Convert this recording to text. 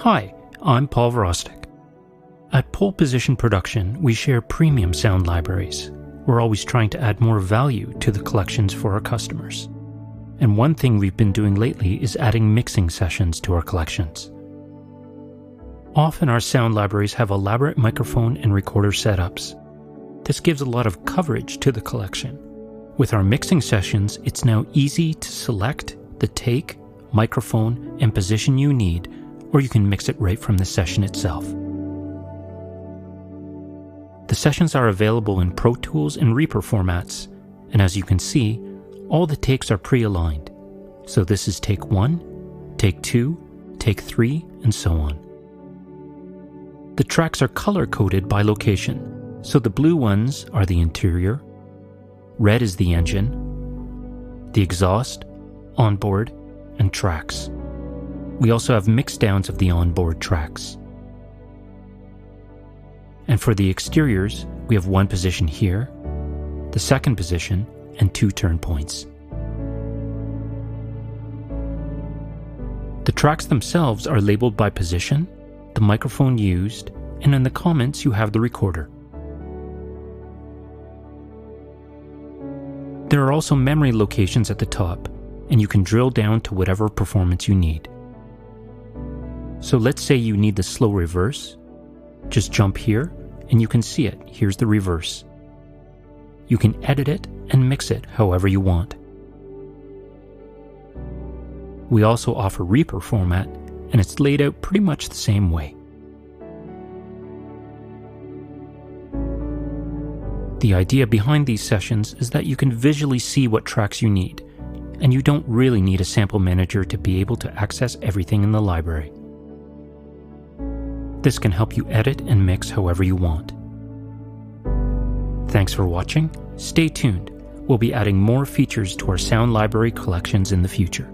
Hi, I'm Paul Virostek. At Pole Position Production, we share premium sound libraries. We're always trying to add more value to the collections for our customers. And one thing we've been doing lately is adding mixing sessions to our collections. Often our sound libraries have elaborate microphone and recorder setups. This gives a lot of coverage to the collection. With our mixing sessions, it's now easy to select the take, microphone, and position you need, or you can mix it right from the session itself. The sessions are available in Pro Tools and Reaper formats, and as you can see, all the takes are pre-aligned. So this is take 1, take 2, take 3, and so on. The tracks are color-coded by location, so the blue ones are the interior, red is the engine, the exhaust, onboard, and tracks. We also have mixdowns of the onboard tracks. And for the exteriors, we have one position here, the second position, and 2 turn points. The tracks themselves are labeled by position, the microphone used, and in the comments you have the recorder. There are also memory locations at the top, and you can drill down to whatever performance you need. So let's say you need the slow reverse. Just jump here, and you can see it. Here's the reverse. You can edit it and mix it however you want. We also offer Reaper format, and it's laid out pretty much the same way. The idea behind these sessions is that you can visually see what tracks you need, and you don't really need a sample manager to be able to access everything in the library. This can help you edit and mix however you want. Thanks for watching. Stay tuned. We'll be adding more features to our sound library collections in the future.